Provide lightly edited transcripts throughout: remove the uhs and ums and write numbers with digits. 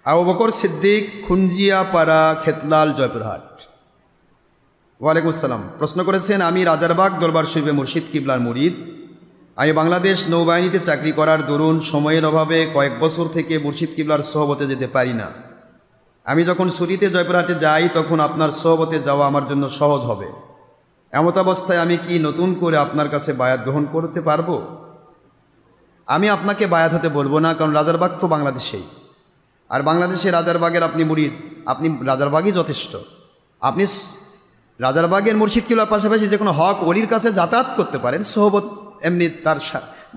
আবু বকর সিদ্দিক, খুঞ্জিয়াপাড়া, খেতলাল, জয়পুরহাট। ওয়ালাইকুম আসসালাম। প্রশ্ন করেছেন, আমি রাজারবাগ দরবার শরীফে মুর্শিদ কিবলার মুরিদ। আমি বাংলাদেশ নৌবাহিনীতে চাকরি করার দরুন সময়ের অভাবে কয়েক বছর থেকে মুর্শিদ কিবলার সোহবতে যেতে পারি না। আমি যখন ছুটিতে জয়পুরহাটে যাই তখন আপনার সোহবতে যাওয়া আমার জন্য সহজ হবে। এমত অবস্থায় আমি কি নতুন করে আপনার কাছে বায়াত গ্রহণ করতে পারবো? আমি আপনাকে বায়াত হতে বলবো না, কারণ রাজারবাগ তো বাংলাদেশেই, আর বাংলাদেশে রাজারবাগের আপনি মুরিদ, আপনি রাজারবাগই যথেষ্ট। আপনি রাজারবাগের মুর্শিদ কিবলার পাশাপাশি যে কোনো হক ওলির কাছে যাতায়াত করতে পারেন। সোহবত এমনি তার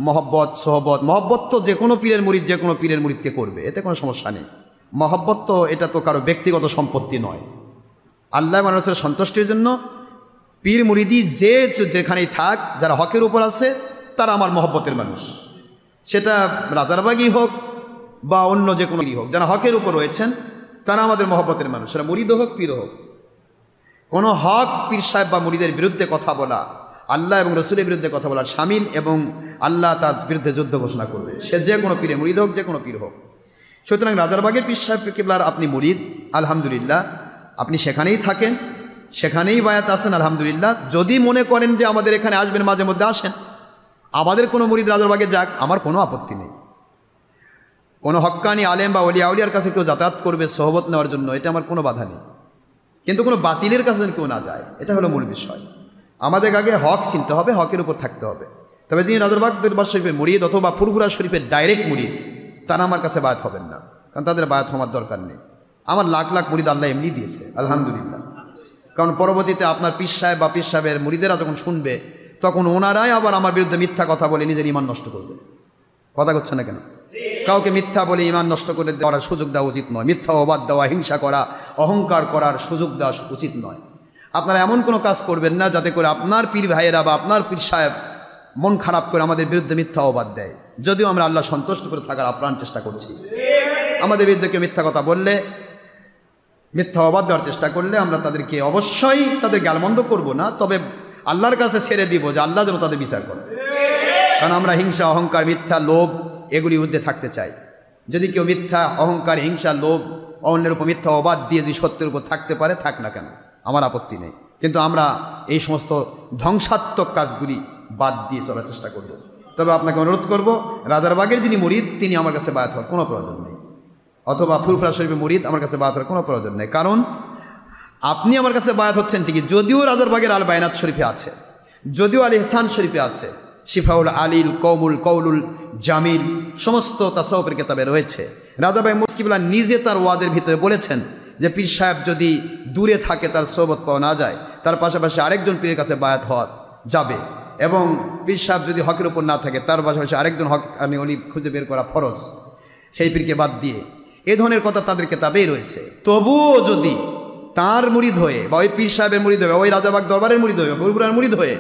মহব্বত তো যে কোনো পীরের মুরিদ যে কোনো পীরের মুরিদকে করবে, এতে কোনো সমস্যা নেই। মহব্বত তো এটা তো কারো ব্যক্তিগত সম্পত্তি নয়। আল্লাহ মানুষের সন্তুষ্টির জন্য পীর মুরিদি যেখানেই থাক, যারা হকের উপর আছে তারা আমার মহব্বতের মানুষ। সেটা রাজারবাগই হোক বা অন্য যে কোনো হোক, যারা হকের উপর রয়েছেন তারা আমাদের মহব্বতের মানুষ। সেটা মুরিদ হোক, পীর হোক। কোনো হক পীর সাহেব বা মুরিদের বিরুদ্ধে কথা বলা আল্লাহ এবং রসুলের বিরুদ্ধে কথা বলার শামিল, এবং আল্লাহ তার বিরুদ্ধে যুদ্ধ ঘোষণা করবে, সে যে কোনো পীরে মুরিদ হোক, যে কোনো পীর হোক। সুতরাং রাজারবাগের পীর সাহেব কিবলার আপনি মুরিদ, আলহামদুলিল্লাহ, আপনি সেখানেই থাকেন, সেখানেই বায়াত আছেন, আলহামদুলিল্লাহ। যদি মনে করেন যে আমাদের এখানে আসবেন, মাঝে মধ্যে আসেন, আমাদের কোনো মুরিদ রাজারবাগে যাক, আমার কোনো আপত্তি নেই। কোনো হক্কানি আলেম বা ওলিয়া আউলিয়ার কাছে কেউ যাতায়াত করবে সোহবত নেওয়ার জন্য, এটা আমার কোনো বাধা নেই। কিন্তু কোনো বাতিলের কাছে কেউ না যায়, এটা হলো মূল বিষয়। আমাদের আগে হক চিনতে হবে, হকের উপর থাকতে হবে। তবে যিনি রাজারবাগ দরবার শরীফের মুরিদ অথবা ফুরফুরা শরীফের ডাইরেক্ট মুরিদ, তারা আমার কাছে বায়াত হবেন না, কারণ তাদের বায়াত হওয়ার দরকার নেই। আমার লাখ লাখ মুরিদ আল্লাহ এমনি দিয়েছে, আলহামদুলিল্লাহ। কারণ পরবর্তীতে আপনার পীর সাহেব বা পীর সাহেবের মুরিদেরা যখন শুনবে, তখন ওনারাই আবার আমার বিরুদ্ধে মিথ্যা কথা বলে নিজের ইমান নষ্ট করবে। কথা করছে না কেন? কাউকে মিথ্যা বলে ইমান নষ্ট করে দেওয়ার সুযোগ দেওয়া উচিত নয়। মিথ্যা অবাদ দেওয়া, হিংসা করা, অহংকার করার সুযোগ দেওয়া উচিত নয়। আপনারা এমন কোনো কাজ করবেন না যাতে করে আপনার পীর ভাইয়েরা বা আপনার পীর সাহেব মন খারাপ করে আমাদের বিরুদ্ধে মিথ্যা অবাদ দেয়। যদিও আমরা আল্লাহ সন্তুষ্ট করে থাকার আপ্রাণ চেষ্টা করছি, আমাদের বিরুদ্ধে কেউ মিথ্যা কথা বললে, মিথ্যা অবাদ দেওয়ার চেষ্টা করলে আমরা তাদেরকে অবশ্যই তাদের গালমন্দ করব না, তবে আল্লাহর কাছে ছেড়ে দিব যে আল্লাহ যেন তাদের বিচার করে। কারণ আমরা হিংসা, অহংকার, মিথ্যা, লোভ এগুলির ঊর্ধ্বে থাকতে চাই। যদি কেউ মিথ্যা, অহংকার, হিংসা, লোভ, অন্যের উপর মিথ্যা অবাদ দিয়ে যদি সত্যের উপর থাকতে পারে, থাক না কেন, আমার আপত্তি নেই। কিন্তু আমরা এই সমস্ত ধ্বংসাত্মক কাজগুলি বাদ দিয়ে চলার চেষ্টা করব। তবে আপনাকে অনুরোধ করব, রাজারবাগের যিনি মুরিদ তিনি আমার কাছে বায়াত হওয়ার কোনো প্রয়োজন নেই, অথবা ফুরফুরা শরীফের মুরিদ আমার কাছে বায়াত হওয়ার কোনো প্রয়োজন নেই। কারণ আপনি আমার কাছে বায়াত হচ্ছেন ঠিকই, যদিও রাজারবাগের আল বায়নাত শরীফে আছে, যদিও আল ইহসান শরীফে আছে, শিফাউল আলিল, কৌলুল জামিল সমস্ত তাসাউফের কিতাবে রয়েছে। রাজারবাগ মুর্শিদ কিবলা নিজে তার ওয়াজের ভিতরে বলেছেন যে পীর সাহেব যদি দূরে থাকে, তার সোহবত পাওয়া না যায়, তার পাশাপাশি আরেকজন পীরের কাছে বায়াত হওয়া যাবে, এবং পীর সাহেব যদি হকের উপর না থাকে, তার পাশাপাশি আরেকজন হক আমি অলি খুঁজে বের করা ফরজ, সেই পীরকে বাদ দিয়ে। এ ধরনের কথা তাদের কিতাবেই রয়েছে। তবুও যদি তার মুরিদ হয়ে বা ওই পীর সাহেবের মুরিদ হয়ে, ওই রাজারবাগ দরবারের মুরিদ হয়ে, ফুরফুরার মুরিদ হয়ে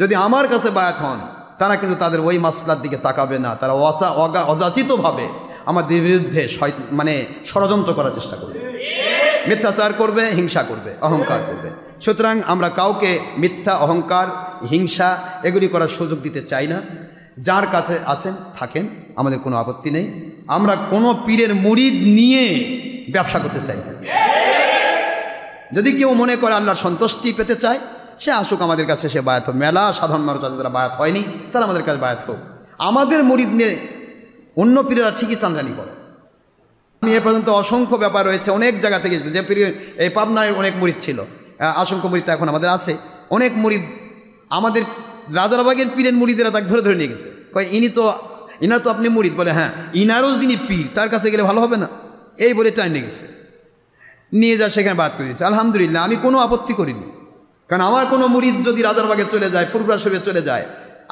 যদি আমার কাছে বায়াত হন, তারা কিন্তু তাদের ওই মাসলার দিকে তাকাবে না, তারা অযাচিতভাবে আমাদের বিরুদ্ধে ষড়যন্ত্র করার চেষ্টা করবে, মিথ্যাচার করবে, হিংসা করবে, অহংকার করবে। সুতরাং আমরা কাউকে মিথ্যা, অহংকার, হিংসা এগুলি করার সুযোগ দিতে চাই না। যার কাছে আছেন থাকেন, আমাদের কোনো আপত্তি নেই। আমরা কোনো পীরের মুরিদ নিয়ে ব্যবসা করতে চাই না। যদি কেউ মনে করে আল্লাহর সন্তুষ্টি পেতে চায়, সে আসুক আমাদের কাছে, সে বায়াত হোক। মেলা সাধারণ মানুষ আছে যারা বায়াত হয়নি, তারা আমাদের কাছে বায়াত হোক। আমাদের মুরিদ নিয়ে অন্য পীরেরা ঠিকই টানটানি করে। আমি এ পর্যন্ত অসংখ্য ব্যাপার রয়েছে, অনেক জায়গা থেকে যে পীর, এই পাবনায় অনেক মুরিদ ছিল, অসংখ্য মুরিদ এখন আমাদের আছে। অনেক মুরিদ আমাদের রাজারবাগের পীরের মুরিদেরা তাকে ধরে নিয়ে গেছে, কয় ইনার তো আপনি মুরিদ, বলে হ্যাঁ, ইনারও যিনি পীর তার কাছে গেলে ভালো হবে না, এই বলে টান নিয়ে গেছে, নিয়ে যা সেখানে বাদ করে দিয়েছে। আলহামদুলিল্লাহ, আমি কোনো আপত্তি করিনি, কারণ আমার কোনো মুরিদ যদি রাজারবাগে চলে যায়, ফুরফুরা শরীফে চলে যায়,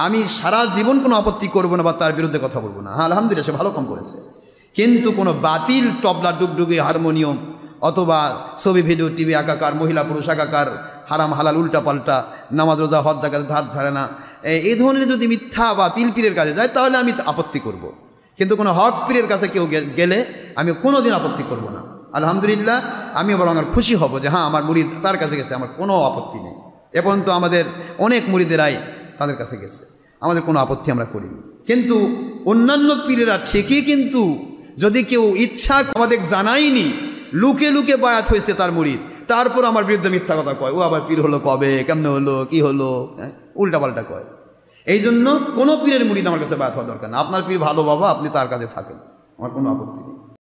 আমি সারা জীবন কোনো আপত্তি করবো না বা তার বিরুদ্ধে কথা বলবো না। হ্যাঁ, আলহামদুলিল্লাহ, সে ভালো কাম করেছে। কিন্তু কোনো বাতিল তবলা, ডুগডুগি, হারমোনিয়াম অথবা ছবি, ভিডিও, টিভি আকাকার, মহিলা পুরুষ আকাকার, হারাম হালাল উল্টা পাল্টা, নামাজ রোজা হজ জাকাত ধার ধারে না, এই ধরনের যদি মিথ্যা বা তিল পীরের কাছে যায়, তাহলে আমি আপত্তি করব। কিন্তু কোনো হক পীরের কাছে কেউ গেলে আমি কোনো দিন আপত্তি করব না। আলহামদুলিল্লাহ, আমি বরং আমার খুশি হব যে হ্যাঁ, আমার মুরিদ তার কাছে গেছে, আমার কোনো আপত্তি নেই। এ পর্যন্ত আমাদের অনেক মুরিদেরাই তাদের কাছে গেছে, আমাদের কোনো আপত্তি আমরা করিনি। কিন্তু অন্যান্য পীরেরা ঠিকই কিন্তু যদি কেউ ইচ্ছা আমাদের জানাইনি, লুকে লুকে বায়াত হয়েছে তার মুরিদ, তারপর আমার বিরুদ্ধে মিথ্যা কথা কয়, ও আবার পীর হলো কবে, কেমনে হলো, কি হলো, উল্টাপাল্টা কয়। এই জন্য কোনো পীরের মুরিদ আমার কাছে বায়াত হওয়া দরকার না। আপনার পীর ভালো বাবা, আপনি তার কাছে থাকেন, আমার কোনো আপত্তি নেই।